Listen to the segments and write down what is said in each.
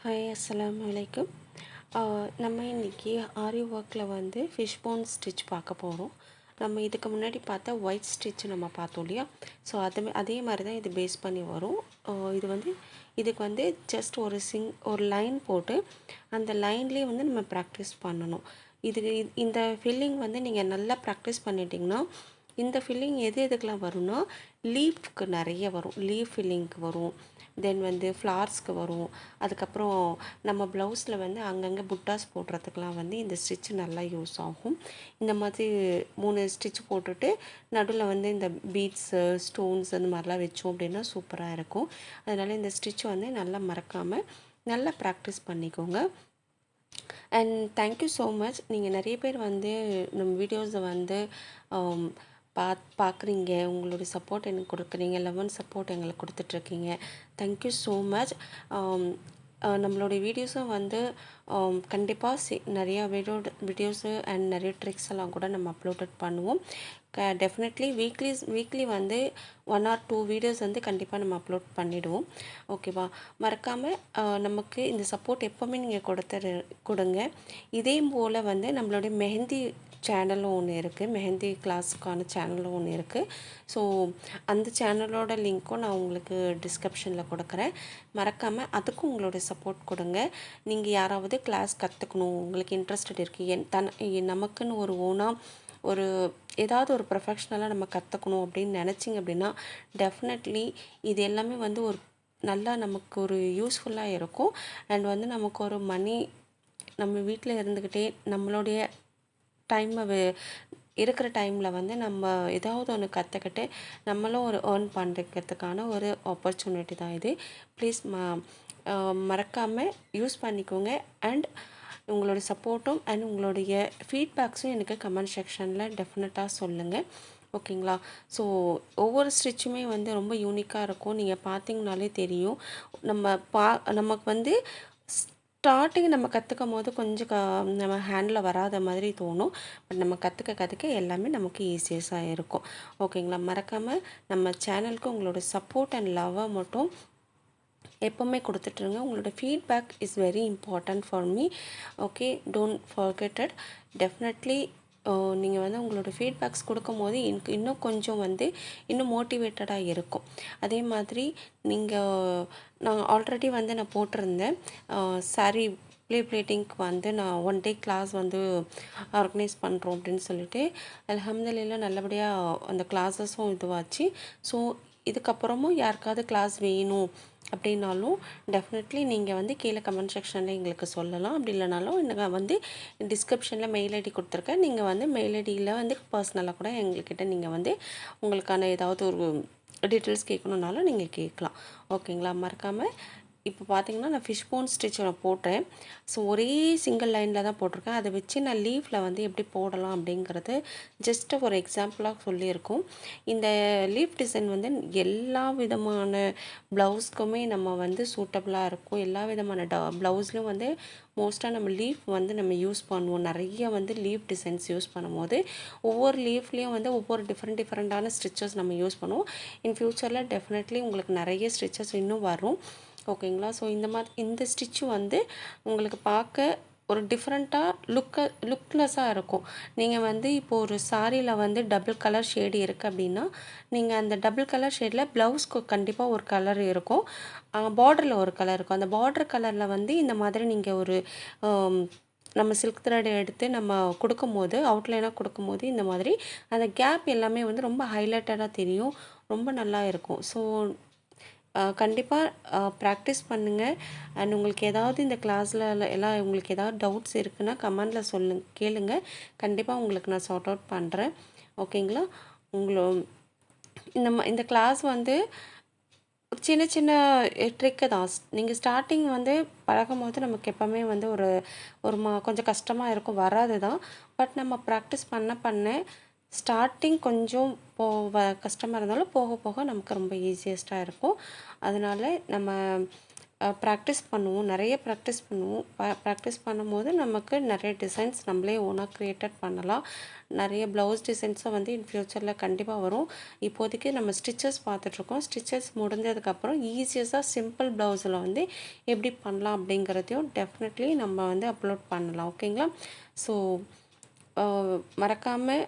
Hi அஸ்ஸலாமு அலைக்கும். நம்ம இன்றைக்கி ஆரி ஒர்க்கில் வந்து ஃபிஷ் போன் ஸ்டிச் பார்க்க போகிறோம். நம்ம இதுக்கு முன்னாடி பார்த்தா ஒயிட் ஸ்டிச் நம்ம பார்த்தோம் இல்லையா? ஸோ அதே மாதிரி தான் இது பேஸ் பண்ணி வரும். இதுக்கு வந்து ஜஸ்ட் ஒரு லைன் போட்டு அந்த லைன்லேயே வந்து நம்ம ப்ராக்டிஸ் பண்ணணும். இந்த ஃபில்லிங் வந்து நீங்கள் நல்லா ப்ராக்டிஸ் பண்ணிட்டீங்கன்னா இந்த ஃபில்லிங் எதுக்கெலாம் வரும்னா லீஃப்க்கு நிறைய வரும். லீஃப் ஃபில்லிங்க்கு வரும், தென் வந்து ஃப்ளார்ஸ்க்கு வரும். அதுக்கப்புறம் நம்ம ப்ளவுஸில் வந்து அங்கங்கே புட்டாஸ் போடுறதுக்கெலாம் வந்து இந்த ஸ்டிச் நல்லா யூஸ் ஆகும். இந்த மாதிரி 3 ஸ்டிச் போட்டுட்டு நடுவில் வந்து இந்த பீட்ஸு ஸ்டோன்ஸ் அந்த மாதிரிலாம் வச்சோம் அப்படின்னா சூப்பராக இருக்கும். அதனால் இந்த ஸ்டிச் வந்து நல்லா மறக்காமல் நல்லா ப்ராக்டிஸ் பண்ணிக்கோங்க. And thank you so much. நீங்கள் நிறைய பேர் வந்து நம்ம வீடியோஸை வந்து பார்க்குறீங்க, உங்களுடைய சப்போர்ட் எனக்கு கொடுக்குறீங்க, சப்போர்ட் எங்களுக்கு கொடுத்துட்ருக்கீங்க. Thank you so much. நம்மளுடைய வீடியோஸும் வந்து கண்டிப்பாக நிறையா வீடியோஸு அண்ட் நிறைய ட்ரிக்ஸ் எல்லாம் கூட நம்ம அப்லோட் பண்ணுவோம். டெஃபினெட்லி வீக்லி வந்து 1 or 2 வீடியோஸ் வந்து கண்டிப்பாக நம்ம அப்லோட் பண்ணிவிடுவோம். ஓகேவா? மறக்காமல் நமக்கு இந்த சப்போர்ட் எப்போவுமே நீங்கள் கொடுங்க. இதே போல் வந்து நம்மளுடைய மெஹந்தி சேனலும் ஒன்று இருக்குது, மெஹந்தி கிளாஸுக்கான சேனலும் ஒன்று இருக்குது. ஸோ அந்த சேனலோட லிங்க்கும் நான் உங்களுக்கு டிஸ்கிரிப்ஷனில் கொடுக்குறேன். மறக்காமல் அதுக்கும் உங்களோட சப்போர்ட் கொடுங்க. நீங்கள் யாராவது கிளாஸ் கற்றுக்கணும், உங்களுக்கு இன்ட்ரெஸ்டட் இருக்குது, நமக்குன்னு ஒரு ஓனாக ஏதாவது ஒரு ப்ரொஃபஷ்னலாக நம்ம கற்றுக்கணும் அப்படின்னு நினச்சிங்க அப்படின்னா டெஃபினெட்லி இது எல்லாமே வந்து நல்லா நமக்கு ஒரு யூஸ்ஃபுல்லாக இருக்கும். அண்ட் வந்து நமக்கு ஒரு மணி நம்ம வீட்டில் இருந்துக்கிட்டே நம்மளுடைய இருக்கிற டைமில் வந்து நம்ம ஏதாவது ஒன்று கற்றுக்கிட்டு நம்மளும் ஒரு ஏர்ன் பண்ணுறதுக்கான ஒரு ஆப்பர்ச்சுனிட்டி தான் இது. ப்ளீஸ் மறக்காமல் யூஸ் பண்ணிக்கோங்க. அண்ட் உங்களோட சப்போர்ட்டும் அண்ட் உங்களுடைய ஃபீட்பேக்ஸும் எனக்கு கமெண்ட் செக்ஷனில் டெஃபினட்டாக சொல்லுங்கள். ஓகேங்களா? ஸோ ஒவ்வொரு ஸ்டிச்சுமே வந்து ரொம்ப யூனிக்காக இருக்கும். நீங்கள் பார்த்தீங்கனாலே தெரியும். நமக்கு வந்து ஸ்டார்டிங் நம்ம கற்றுக்கும் போது கொஞ்சம் நம்ம ஹேண்டில் வராத மாதிரி தோணும். பட் நம்ம கற்றுக்க எல்லாமே நமக்கு ஈஸியஸாக இருக்கும். ஓகேங்களா? மறக்காமல் நம்ம சேனலுக்கு உங்களோட சப்போர்ட் அண்ட் லவ்வை மட்டும் எப்போவுமே கொடுத்துட்ருங்க. உங்களோட feedback is very important for me. Okay, don't forget it. Definitely நீங்கள் வந்து உங்களோட ஃபீட்பேக்ஸ் கொடுக்கும்போது எனக்கு இன்னும் கொஞ்சம் வந்து இன்னும் மோட்டிவேட்டடாக இருக்கும். அதே மாதிரி நான் ஆல்ரெடி வந்து நான் போட்டிருந்தேன் சாரீ ப்ளீட்டிங்க்கு வந்து நான் 1 day கிளாஸ் வந்து ஆர்கனைஸ் பண்ணுறோம் அப்படின்னு சொல்லிட்டு அல்ஹம்துலில்லாஹ் நல்லபடியாக அந்த கிளாஸஸும் இதுவாச்சு. ஸோ இதுக்கப்புறமும் யாருக்காவது கிளாஸ் வேணும் அப்படின்னாலும் டெஃபினெட்லி நீங்கள் வந்து கீழே கமெண்ட் செக்ஷனில் எங்களுக்கு சொல்லலாம். அப்படி இல்லைனாலும் நான் வந்து டிஸ்கிரிப்ஷனில் மெயில் ஐடி கொடுத்துருக்கேன். நீங்கள் வந்து மெயில் ஐடியில் வந்து பர்சனலாக கூட எங்கள்கிட்ட நீங்கள் வந்து உங்களுக்கான ஏதாவது ஒரு டீட்டெயில்ஸ் கேட்கணுன்னாலும் நீங்கள் கேட்கலாம். ஓகேங்களா? மறக்காமல் இப்போ பார்த்தீங்கன்னா நான் ஃபிஷ் போன் ஸ்டிச் நான் போட்டேன். ஸோ ஒரே சிங்கிள் லைனில் தான் போட்டிருக்கேன். அதை வச்சு நான் லீஃபில் வந்து எப்படி போடலாம் அப்படிங்கிறது ஜஸ்ட்டு ஒரு எக்ஸாம்பிளாக சொல்லியிருக்கோம். இந்த லீஃப் டிசைன் வந்து எல்லா விதமான ப்ளவுஸ்க்குமே நம்ம வந்து சூட்டபுளாக இருக்கும். எல்லா விதமான ப்ளவுஸ்லையும் வந்து மோஸ்ட்டாக நம்ம லீஃப் வந்து நம்ம யூஸ் பண்ணுவோம். நிறைய வந்து லீஃப் டிசைன்ஸ் யூஸ் பண்ணும்போது ஒவ்வொரு லீஃப்லேயும் வந்து ஒவ்வொரு டிஃப்ரெண்ட்டான ஸ்டிச்சஸ் நம்ம யூஸ் பண்ணுவோம். இன் ஃப்யூச்சரில் டெஃபினெட்லி உங்களுக்கு நிறைய ஸ்டிச்சஸ் இன்னும் வரும். ஓகேங்களா? ஸோ இந்த ஸ்டிச்சு வந்து உங்களுக்கு பார்க்க ஒரு டிஃப்ரெண்ட்டாக லுக்லெஸ்ஸாக இருக்கும். நீங்கள் வந்து இப்போது ஒரு சாரியில் வந்து டபுள் கலர் ஷேடு இருக்குது அப்படின்னா நீங்கள் அந்த டபுள் கலர் ஷேடில் ப்ளவுஸ்க்கு கண்டிப்பாக ஒரு கலர் இருக்கும், பார்டரில் ஒரு கலர் இருக்கும். அந்த பார்டர் கலரில் வந்து இந்த மாதிரி நீங்கள் நம்ம சில்க் த்ரெட் எடுத்து நம்ம கொடுக்கும்போது அவுட்லைனாக கொடுக்கும்போது இந்த மாதிரி அந்த கேப் எல்லாமே வந்து ரொம்ப ஹைலைட்டடாக தெரியும். ரொம்ப நல்லா இருக்கும். ஸோ கண்டிப்பாக ப்ராக்டிஸ் பண்ணுங்கள். அண்ட் உங்களுக்கு ஏதாவது இந்த கிளாஸில் எல்லாம் உங்களுக்கு ஏதாவது டவுட்ஸ் இருக்குன்னா கமெண்டில் கேளுங்க. கண்டிப்பாக உங்களுக்கு நான் சார்ட் அவுட் பண்ணுறேன். ஓகேங்களா? இந்த கிளாஸ் வந்து சின்ன ட்ரிக்கு தான். நீங்கள் ஸ்டார்டிங் வந்து பழகும்போது நமக்கு எப்போவுமே வந்து கொஞ்சம் கஷ்டமாக இருக்கும், வராது தான். பட் நம்ம ப்ராக்டிஸ் பண்ண ஸ்டார்டிங் கொஞ்சம் கஷ்டமாக இருந்தாலும் போக போக நமக்கு ரொம்ப ஈஸியஸ்ட்டாக இருக்கும். அதனால் நம்ம ப்ராக்டிஸ் பண்ணுவோம், நிறைய ப்ராக்டிஸ் பண்ணுவோம். ப்ராக்டிஸ் பண்ணும்போது நமக்கு நிறைய டிசைன்ஸ் நம்மளே ஓனாக க்ரியேட்டட் பண்ணலாம். நிறைய ப்ளவுஸ் டிசைன்ஸும் வந்து இன் ஃப்யூச்சரில் கண்டிப்பாக வரும். இப்போதைக்கு நம்ம ஸ்டிச்சஸ் பார்த்துட்ருக்கோம். ஸ்டிச்சஸ் முடிஞ்சதுக்கப்புறம் ஈஸியஸாக சிம்பிள் ப்ளவுஸில் வந்து எப்படி பண்ணலாம் அப்படிங்கிறதையும் டெஃபினெட்லி நம்ம வந்து அப்லோட் பண்ணலாம். ஓகேங்களா? ஸோ மறக்காமல்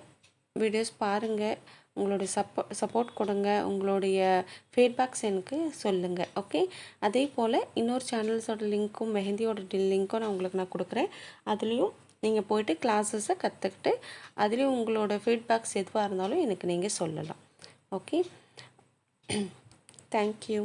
வீடியோஸ் பாருங்கள், உங்களுடைய சப்போர்ட் கொடுங்க, உங்களுடைய ஃபீட்பேக்ஸ் எனக்கு சொல்லுங்கள். ஓகே, அதே போல் இன்னொரு சேனல்ஸோட லிங்க்கும் மெஹந்தியோட லிங்க்கும் நான் கொடுக்குறேன். அதுலேயும் நீங்கள் போய்ட்டு கிளாஸஸை கற்றுக்கிட்டு அதுலேயும் உங்களோட ஃபீட்பேக்ஸ் எதுவாக இருந்தாலும் எனக்கு நீங்கள் சொல்லலாம். Okay, thank you.